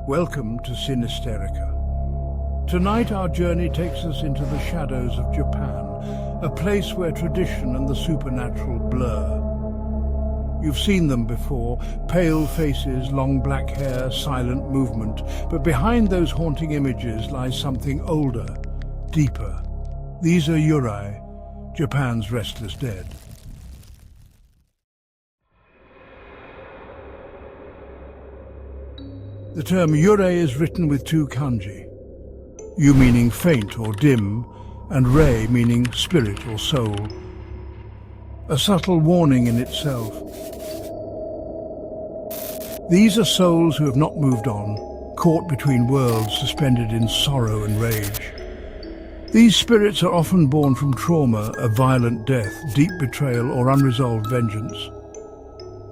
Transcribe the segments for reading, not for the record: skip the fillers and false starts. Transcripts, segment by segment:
Welcome to Sinisterica. Tonight our journey takes us into the shadows of Japan, a place where tradition and the supernatural blur. You've seen them before, pale faces, long black hair, silent movement, but behind those haunting images lies something older, deeper. These are Yurei, Japan's restless dead. The term Yurei is written with two kanji, yu meaning faint or dim, and rei meaning spirit or soul. A subtle warning in itself. These are souls who have not moved on, caught between worlds, suspended in sorrow and rage. These spirits are often born from trauma, a violent death, deep betrayal or unresolved vengeance.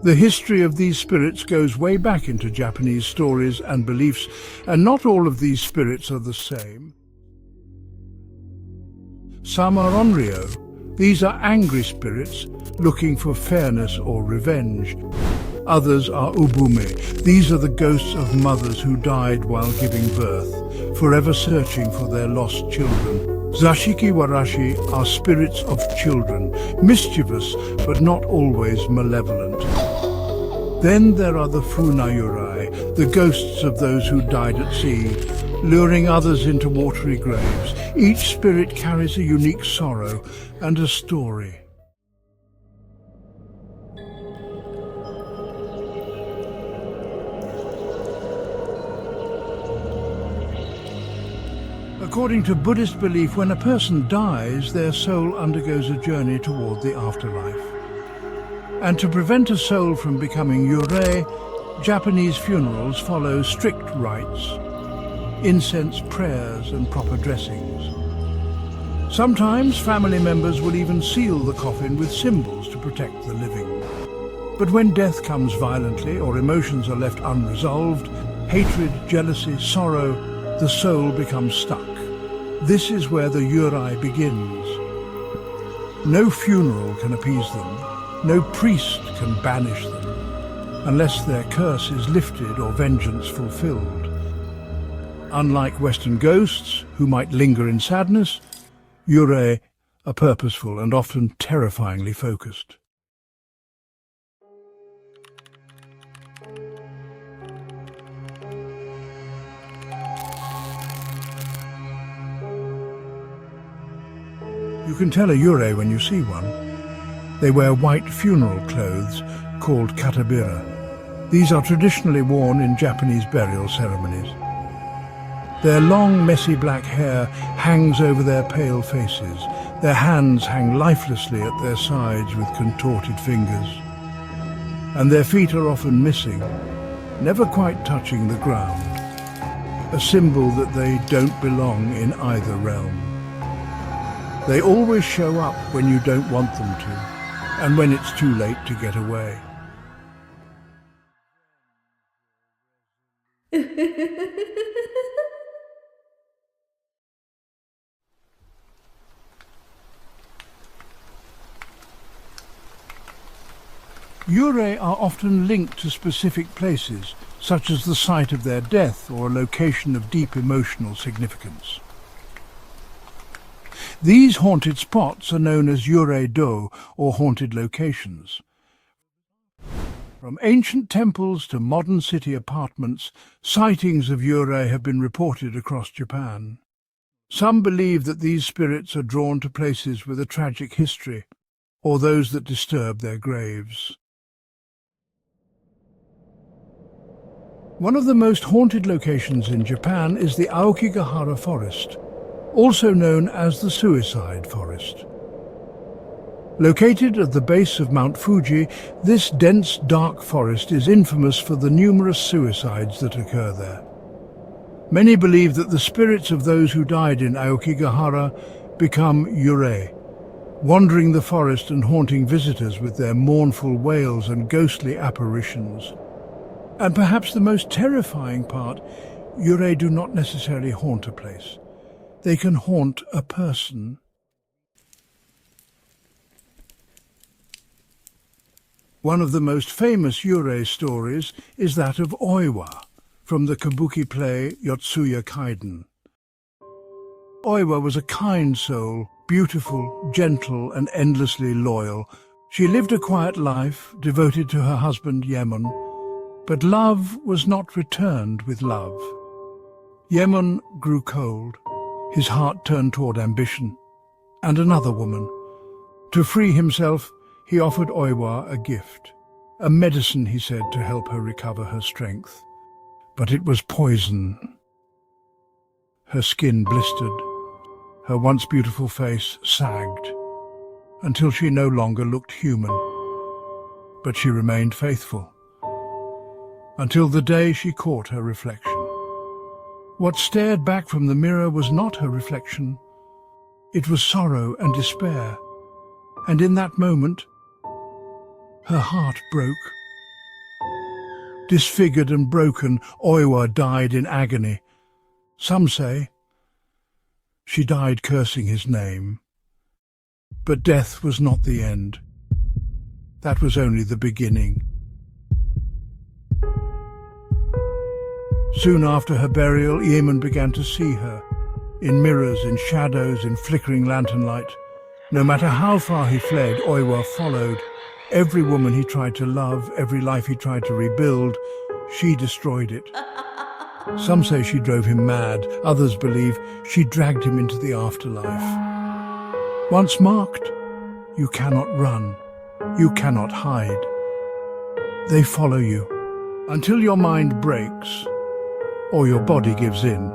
The history of these spirits goes way back into Japanese stories and beliefs, and not all of these spirits are the same. Some are onryo. These are angry spirits looking for fairness or revenge. Others are ubume. These are the ghosts of mothers who died while giving birth, forever searching for their lost children. Zashiki warashi are spirits of children, mischievous but not always malevolent. Then there are the funayurai, the ghosts of those who died at sea, luring others into watery graves. Each spirit carries a unique sorrow and a story. According to Buddhist belief, when a person dies, their soul undergoes a journey toward the afterlife. And to prevent a soul from becoming Yurei, Japanese funerals follow strict rites, incense, prayers and proper dressings. Sometimes family members will even seal the coffin with symbols to protect the living. But when death comes violently or emotions are left unresolved, hatred, jealousy, sorrow, the soul becomes stuck. This is where the Yurei begins. No funeral can appease them. No priest can banish them, unless their curse is lifted or vengeance fulfilled. Unlike Western ghosts, who might linger in sadness, Yurei are purposeful and often terrifyingly focused. You can tell a Yurei when you see one. They wear white funeral clothes called katabira. These are traditionally worn in Japanese burial ceremonies. Their long, messy black hair hangs over their pale faces. Their hands hang lifelessly at their sides with contorted fingers. And their feet are often missing, never quite touching the ground, a symbol that they don't belong in either realm. They always show up when you don't want them to, and when it's too late to get away. Yurei are often linked to specific places, such as the site of their death or a location of deep emotional significance. These haunted spots are known as Yurei-do, or haunted locations. From ancient temples to modern city apartments, sightings of Yurei have been reported across Japan. Some believe that these spirits are drawn to places with a tragic history, or those that disturb their graves. One of the most haunted locations in Japan is the Aokigahara forest, also known as the Suicide Forest. Located at the base of Mount Fuji, this dense, dark forest is infamous for the numerous suicides that occur there. Many believe that the spirits of those who died in Aokigahara become Yurei, wandering the forest and haunting visitors with their mournful wails and ghostly apparitions. And perhaps the most terrifying part, Yurei do not necessarily haunt a place. They can haunt a person. One of the most famous Yurei stories is that of Oiwa, from the kabuki play Yotsuya Kaiden. Oiwa was a kind soul, beautiful, gentle, and endlessly loyal. She lived a quiet life, devoted to her husband Yemon, but love was not returned with love. Yemon grew cold. His heart turned toward ambition and another woman. To free himself, he offered Oiwa a gift, a medicine, he said, to help her recover her strength. But it was poison. Her skin blistered. Her once beautiful face sagged, until she no longer looked human. But she remained faithful, until the day she caught her reflection. What stared back from the mirror was not her reflection. It was sorrow and despair. And in that moment, her heart broke. Disfigured and broken, Oiwa died in agony. Some say she died cursing his name. But death was not the end. That was only the beginning. Soon after her burial, Yemon began to see her, in mirrors, in shadows, in flickering lantern light. No matter how far he fled, Oiwa followed. Every woman he tried to love, every life he tried to rebuild, she destroyed it. Some say she drove him mad, others believe she dragged him into the afterlife. Once marked, you cannot run, you cannot hide. They follow you, until your mind breaks, or your body gives in.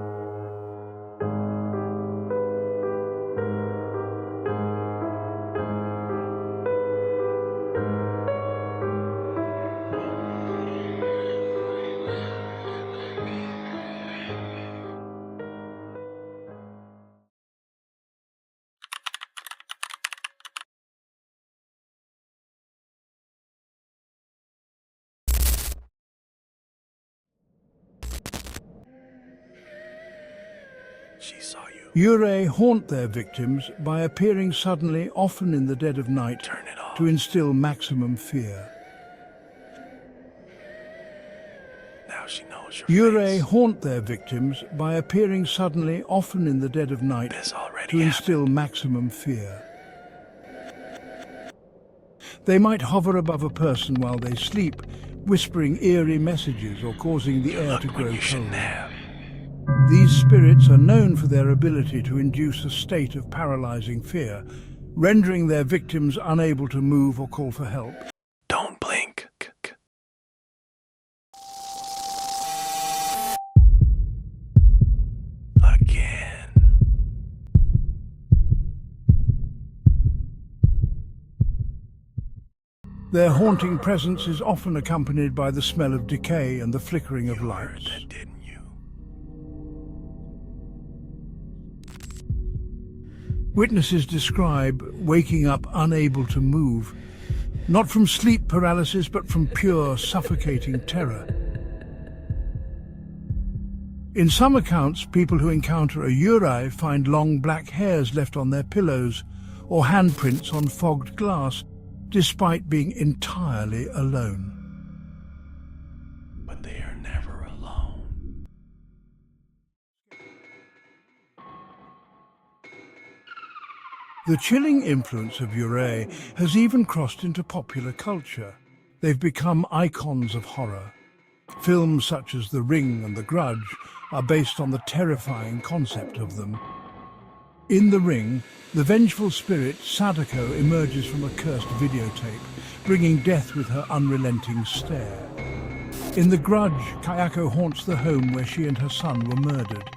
She saw you. Yurei haunt their victims by appearing suddenly, often in the dead of night, Turn it off. to instill maximum fear. Now she knows your Yurei face. haunt their victims by appearing suddenly, often in the dead of night, This already to instill maximum fear. They might hover above a person while they sleep, whispering eerie messages or causing the air to Look when grow you shouldn't cold. have. These spirits are known for their ability to induce a state of paralyzing fear, rendering their victims unable to move or call for help. Don't blink. Again. Their haunting presence is often accompanied by the smell of decay and the flickering of You heard lights. that, didn't you? Witnesses describe waking up unable to move, not from sleep paralysis but from pure, suffocating terror. In some accounts, people who encounter a Yurei find long black hairs left on their pillows or handprints on fogged glass, despite being entirely alone. But they are never alone. The chilling influence of Yurei has even crossed into popular culture. They've become icons of horror. Films such as The Ring and The Grudge are based on the terrifying concept of them. In The Ring, the vengeful spirit Sadako emerges from a cursed videotape, bringing death with her unrelenting stare. In The Grudge, Kayako haunts the home where she and her son were murdered,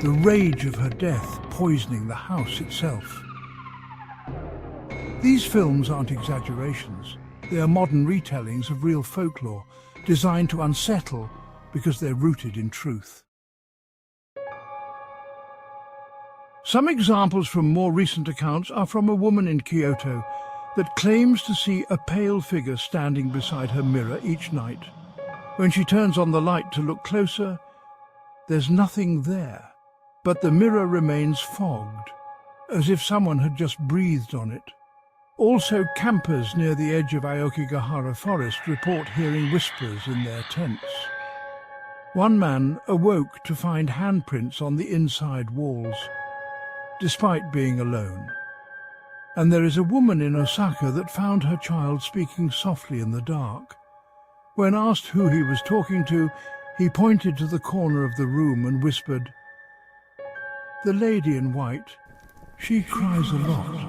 the rage of her death poisoning the house itself. These films aren't exaggerations. They are modern retellings of real folklore, designed to unsettle because they're rooted in truth. Some examples from more recent accounts are from a woman in Kyoto that claims to see a pale figure standing beside her mirror each night. When she turns on the light to look closer, there's nothing there, but the mirror remains fogged, as if someone had just breathed on it. Also, campers near the edge of Aokigahara forest report hearing whispers in their tents. One man awoke to find handprints on the inside walls, despite being alone. And there is a woman in Osaka that found her child speaking softly in the dark. When asked who he was talking to, he pointed to the corner of the room and whispered, "The lady in white, she cries a lot."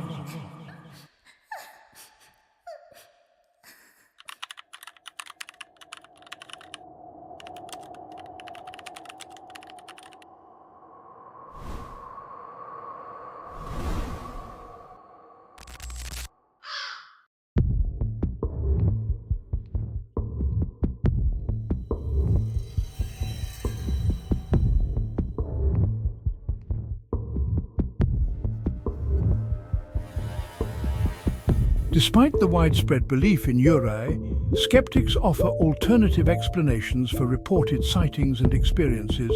Despite the widespread belief in Yurei, skeptics offer alternative explanations for reported sightings and experiences.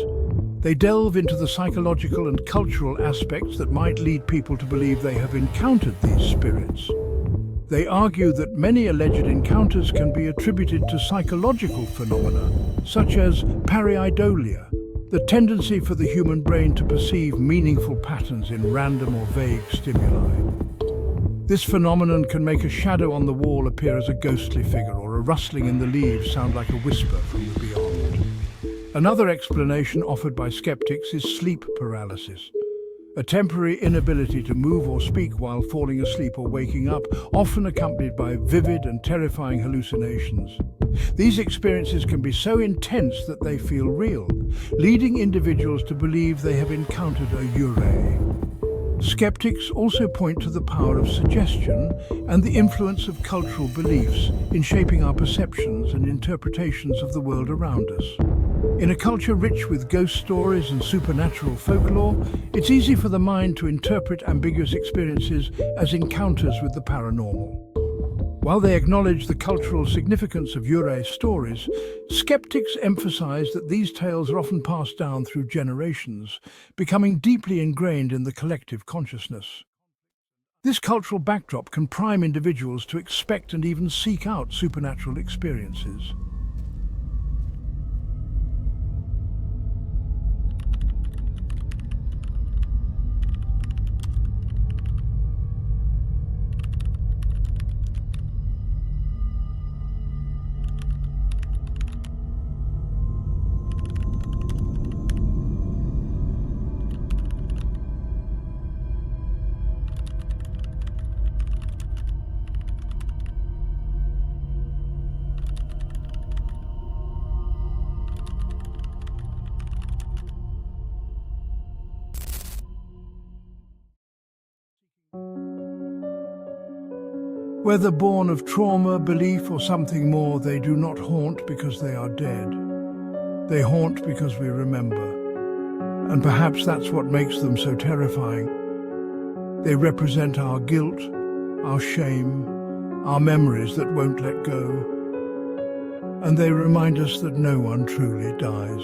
They delve into the psychological and cultural aspects that might lead people to believe they have encountered these spirits. They argue that many alleged encounters can be attributed to psychological phenomena, such as pareidolia, the tendency for the human brain to perceive meaningful patterns in random or vague stimuli. This phenomenon can make a shadow on the wall appear as a ghostly figure, or a rustling in the leaves sound like a whisper from the beyond. Another explanation offered by skeptics is sleep paralysis, a temporary inability to move or speak while falling asleep or waking up, often accompanied by vivid and terrifying hallucinations. These experiences can be so intense that they feel real, leading individuals to believe they have encountered a Yurei. Skeptics also point to the power of suggestion and the influence of cultural beliefs in shaping our perceptions and interpretations of the world around us. In a culture rich with ghost stories and supernatural folklore, it's easy for the mind to interpret ambiguous experiences as encounters with the paranormal. While they acknowledge the cultural significance of Yurei stories, skeptics emphasize that these tales are often passed down through generations, becoming deeply ingrained in the collective consciousness. This cultural backdrop can prime individuals to expect and even seek out supernatural experiences. Whether born of trauma, belief, or something more, they do not haunt because they are dead. They haunt because we remember. And perhaps that's what makes them so terrifying. They represent our guilt, our shame, our memories that won't let go. And they remind us that no one truly dies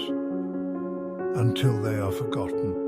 until they are forgotten.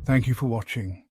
Thank you for watching.